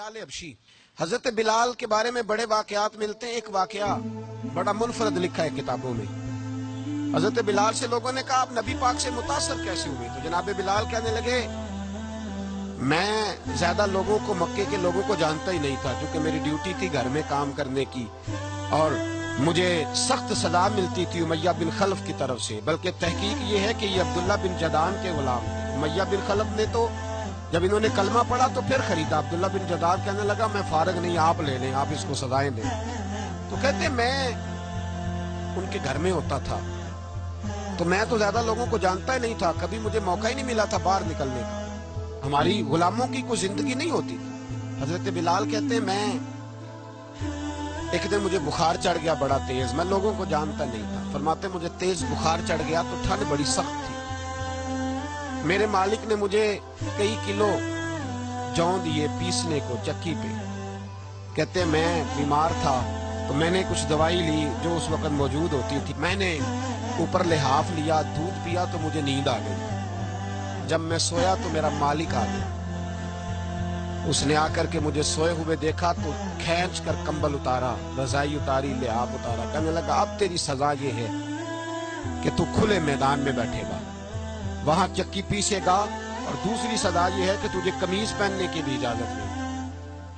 बिलाल हबशी। हजरत बिलाल के बारे में बड़े वाकयात मिलते हैं। एक वाकया बड़ा मुनफरद लिखा है किताबों में। हजरत बिलाल से लोगों ने कहा आप नबी पाक से मुतासर कैसे हुए? तो जनाब बिलाल कहने लगे मैं ज्यादा लोगों को, मक्के के लोगों को जानता ही नहीं था, क्योंकि मेरी ड्यूटी थी घर में काम करने की और मुझे सख्त सजा मिलती थी उमैया बिन खल्फ की तरफ से। बल्कि तहकीक ये है कि ये अब्दुल्ला बिन जदान के गुलाम थे। उमैया बिन खल्फ ने तो जब इन्होंने कलमा पढ़ा तो फिर खरीदा। अब्दुल्ला बिन जदान कहने लगा मैं फारग नहीं, आप ले लें, आप इसको सजाएं दें। तो कहते मैं उनके घर में होता था तो मैं तो ज्यादा लोगों को जानता ही नहीं था, कभी मुझे मौका ही नहीं मिला था बाहर निकलने का। हमारी गुलामों की कोई जिंदगी नहीं होती। हजरत बिलाल कहते हैं मैं एक दिन मुझे बुखार चढ़ गया बड़ा तेज, मैं लोगों को जानता नहीं था। फरमाते मुझे तेज बुखार चढ़ गया तो ठंड बड़ी सख्त थी। मेरे मालिक ने मुझे कई किलो जौ दिए पीसने को चक्की पे। कहते मैं बीमार था तो मैंने कुछ दवाई ली जो उस वक्त मौजूद होती थी। मैंने ऊपर लिहाफ लिया, दूध पिया तो मुझे नींद आ गई। जब मैं सोया तो मेरा मालिक आ गया। उसने आकर के मुझे सोए हुए देखा तो खींच कर कंबल उतारा, रजाई उतारी, लिहाफ उतारा। कहने लगा अब तेरी सजा ये है कि तू खुले मैदान में बैठेगा, वहां चक्की पीसेगा, और दूसरी सजा ये है कि तुझे कमीज पहनने की भी इजाजत नहीं।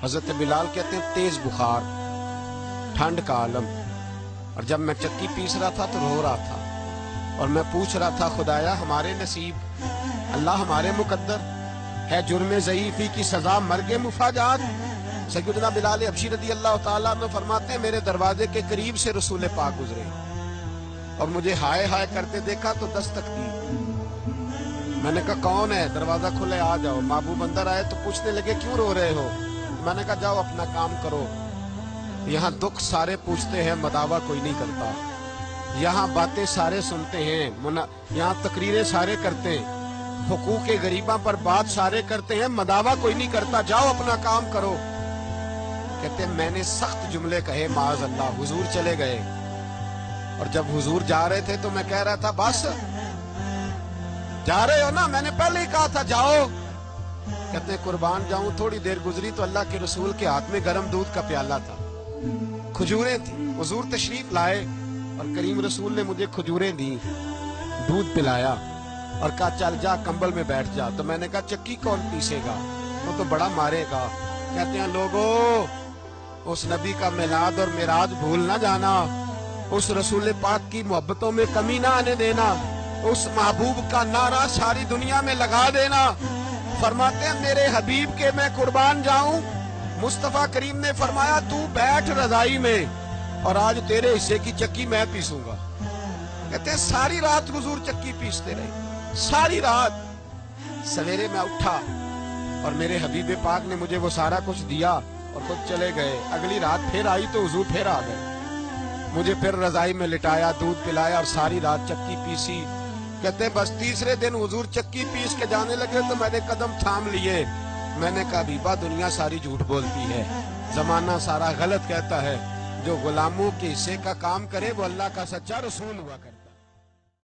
हजरत बिलाल कहते हैं तेज बुखार, ठंड का आलम, और जब मैं चक्की पीस रहा था तो रो रहा था और मैं पूछ रहा था खुदाया हमारे नसीब, अल्लाह हमारे मुकद्दर है जुर्म ज़ईफ़ी की सजा मर्गे मुफाजात। सैयदना बिलाल हबशी रज़ी अल्लाह ताला अन्हु फरमाते हैं मेरे दरवाजे के करीब से रसूल पाक गुजरे और मुझे हाय हाय करते देखा तो दस्तक दी। मैंने कहा कौन है? दरवाजा खुले आ जाओ। महबूब अंदर आए तो पूछने लगे क्यों रो रहे हो? मैंने कहा जाओ अपना काम करो। यहाँ दुख सारे पूछते हैं, मदावा कोई नहीं करता। यहाँ बातें सारे सुनते हैं, यहाँ तकरीरें सारे करते हैं, हुकूक के गरीबा पर बात सारे करते हैं, मदावा कोई नहीं करता। जाओ अपना काम करो। कहते मैंने सख्त जुमले कहे माज अल्लाह, हुजूर चले गए। और जब हुजूर जा रहे थे तो मैं कह रहा था बस जा रहे हो ना, मैंने पहले ही कहा था जाओ। कहते कुर्बान जाऊं। थोड़ी देर गुजरी तो अल्लाह के रसूल के हाथ में गर्म दूध का प्याला था, खजूरें थी। हुजूर तशरीफ लाए और करीम रसूल ने मुझे खजूरें दी, दूध पिलाया और कहा चल जा कंबल में बैठ जा। तो मैंने कहा चक्की कौन पीसेगा, वो तो बड़ा मारेगा। कहते हैं लोगों उस नबी का मिलाद और मिराज भूल ना जाना, उस रसूल पाक की मोहब्बतों में कमी ना आने देना, उस महबूब का नारा सारी दुनिया में लगा देना। फरमाते हैं मेरे हबीब के मैं कुर्बान जाऊं। मुस्तफा करीम ने फरमाया तू बैठ रजाई में और आज तेरे हिस्से की चक्की मैं पीसूंगा। कहते हैं सारी रात हुजूर चक्की पीसते रहे, सारी रात। सवेरे मैं उठा और मेरे हबीब पाक ने मुझे वो सारा कुछ दिया और खुद चले गए। अगली रात फिर आई तो हुजूर फिर आ गए, मुझे फिर रजाई में लिटाया, दूध पिलाया और सारी रात चक्की पीसी। कहते बस तीसरे दिन हुजूर चक्की पीस के जाने लगे तो मैंने कदम थाम लिए। मैंने कहा बीबा दुनिया सारी झूठ बोलती है, जमाना सारा गलत कहता है। जो गुलामों के हिस्से का काम करे वो अल्लाह का सच्चा रसूल हुआ करे।